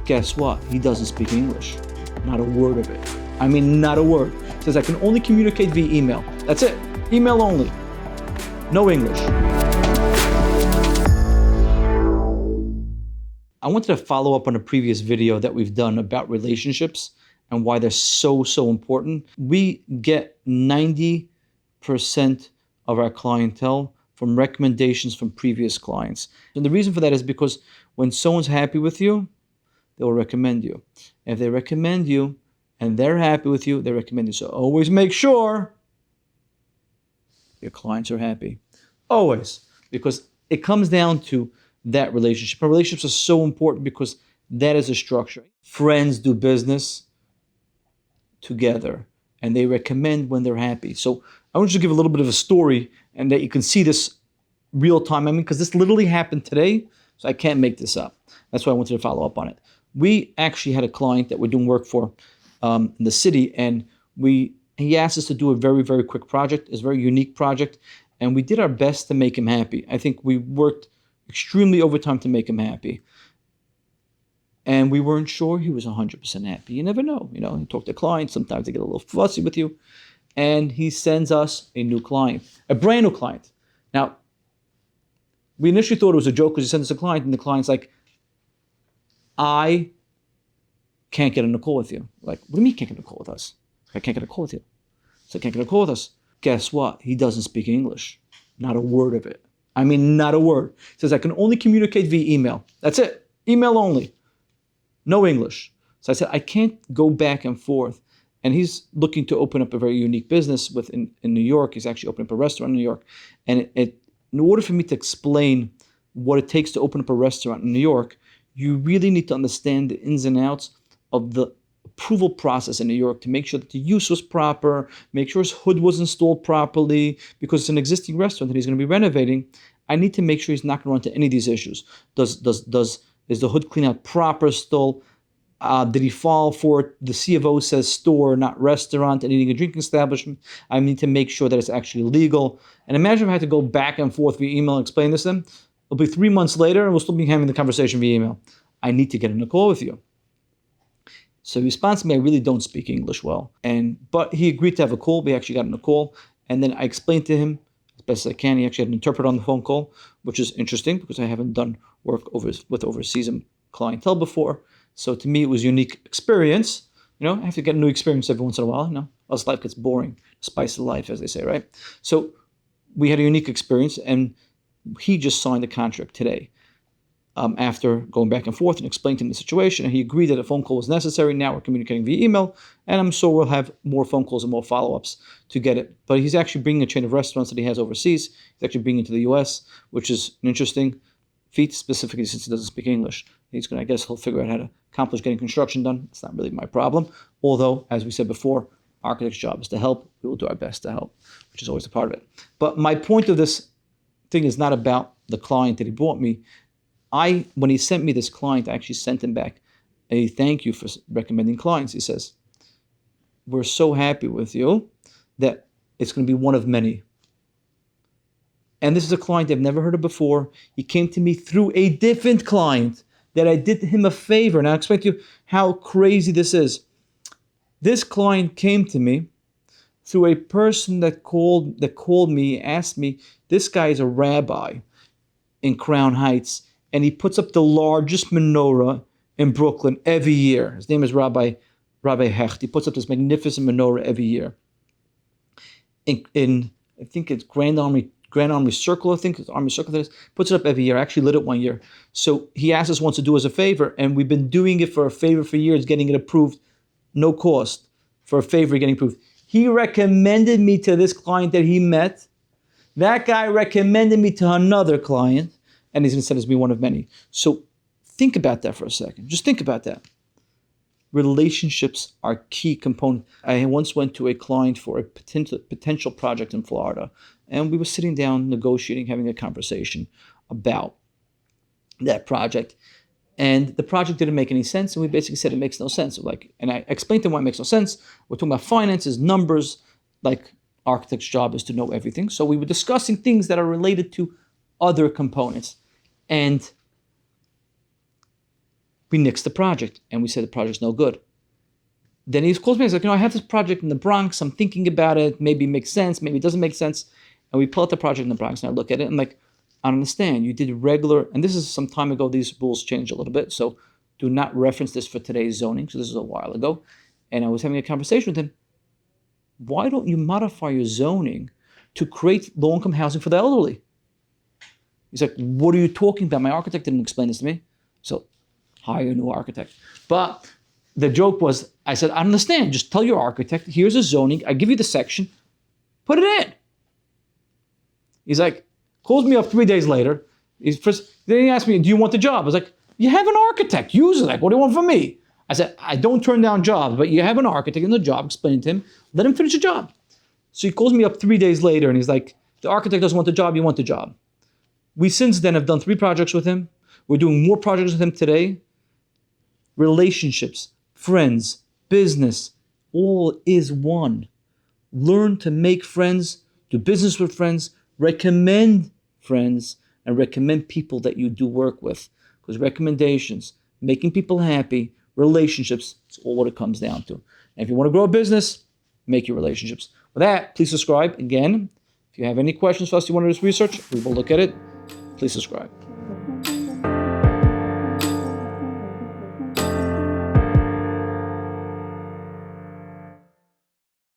Guess what? He doesn't speak English. Not a word of it. I mean, not a word. Says I can only communicate via email. That's it. Email only. No English. I wanted to follow up on a previous video that we've done about relationships and why they're so important. We get 90% of our clientele from recommendations from previous clients. And the reason for that is because when someone's happy with you, they'll recommend you. If they recommend you and they're happy with you, they recommend you. So always make sure your clients are happy. Always. Because it comes down to that relationship. And relationships are so important because that is a structure. Friends do business together and they recommend when they're happy. So I want you to give a little bit of a story and that you can see this real time. I mean, because this literally happened today, so I can't make this up. That's why I wanted to follow up on it. We actually had a client that we're doing work for in the city, and he asked us to do a very, very quick project. It's a very unique project, and we did our best to make him happy. I think we worked extremely overtime to make him happy. And we weren't sure he was 100% happy. You never know. You talk to clients, sometimes they get a little fussy with you. And he sends us a new client, a brand new client. Now, we initially thought it was a joke because he sent us a client, and the client's like, I can't get on a call with you. Like, what do you mean you can't get on a call with us? I can't get a call with you. So I can't get a call with us. Guess what? He doesn't speak English. Not a word of it. I mean, not a word. He says, I can only communicate via email. That's it. Email only. No English. So I said, I can't go back and forth. And he's looking to open up a very unique business in New York. He's actually opening up a restaurant in New York. And in order for me to explain what it takes to open up a restaurant in New York, you really need to understand the ins and outs of the approval process in New York to make sure that the use was proper, make sure his hood was installed properly, because it's an existing restaurant that he's going to be renovating. I need to make sure he's not going to run into any of these issues. Is the hood clean out proper still? Did he fall for it? The C of O says store, not restaurant, and eating a drinking establishment. I need to make sure that it's actually legal. And imagine if I had to go back and forth via email and explain this to them. It'll be 3 months later, and we'll still be having the conversation via email. I need to get on a call with you. So he responds to me, I really don't speak English well. But he agreed to have a call. We actually got on a call. And then I explained to him as best as I can. He actually had an interpreter on the phone call, which is interesting because I haven't done work with overseas clientele before. So to me, it was a unique experience. I have to get a new experience every once in a while. Else life gets boring. Spice of life, as they say, right? So we had a unique experience, and he just signed the contract today. After going back and forth and explaining to him the situation, and he agreed that a phone call was necessary. Now we're communicating via email, and I'm sure we'll have more phone calls and more follow-ups to get it. But he's actually bringing a chain of restaurants that he has overseas. He's actually bringing it to the U.S., which is an interesting feat, specifically since he doesn't speak English. I guess he'll figure out how to accomplish getting construction done. It's not really my problem. Although, as we said before, architect's job is to help. We will do our best to help, which is always a part of it. But my point of this thing is not about the client that he brought me. When he sent me this client, I actually sent him back a thank you for recommending clients. He says, we're so happy with you that it's going to be one of many. And this is a client I've never heard of before. He came to me through a different client that I did him a favor. And I'll explain to you how crazy this is. This client came to me through a person that called me, asked me, this guy is a rabbi in Crown Heights, and he puts up the largest menorah in Brooklyn every year. His name is Rabbi Hecht. He puts up this magnificent menorah every year. In I think it's Grand Army Circle, I think it's Army Circle that is, puts it up every year. I actually lit it one year. So he asked us once to do us a favor, and we've been doing it for a favor for years, getting it approved, no cost, for a favor getting approved. He recommended me to this client that he met. That guy recommended me to another client, and he's going to send us to be one of many. So think about that for a second. Just think about that. Relationships are key component. I once went to a client for a potential project in Florida, and we were sitting down, negotiating, having a conversation about that project. And the project didn't make any sense, and we basically said it makes no sense. And I explained to him why it makes no sense. We're talking about finances, numbers, like architect's job is to know everything. So we were discussing things that are related to other components. And We nixed the project and we said the project's no good. Then he calls me and he's like, I have this project in the Bronx. I'm thinking about it. Maybe it makes sense. Maybe it doesn't make sense. And we pull out the project in the Bronx and I look at it and I'm like, I don't understand. You did regular, and this is some time ago. These rules changed a little bit. So do not reference this for today's zoning. So this is a while ago. And I was having a conversation with him. Why don't you modify your zoning to create low-income housing for the elderly? He's like, what are you talking about? My architect didn't explain this to me. So hire a new architect. But the joke was, I said, I understand. Just tell your architect, here's a zoning. I give you the section. Put it in. He's like, calls me up 3 days later. Then he asked me, do you want the job? I was like, you have an architect. Use it. Like, what do you want from me? I said, I don't turn down jobs, but you have an architect in the job. Explain to him. Let him finish the job. So he calls me up 3 days later and he's like, the architect doesn't want the job. You want the job. We since then have done 3 projects with him. We're doing more projects with him today. Relationships, friends, business, all is one. Learn to make friends, do business with friends, recommend friends, and recommend people that you do work with. Because recommendations, making people happy, relationships, it's all what it comes down to. And if you want to grow a business, make your relationships. With that, please subscribe. Again, if you have any questions for us you want to do this research, we will look at it. Please subscribe.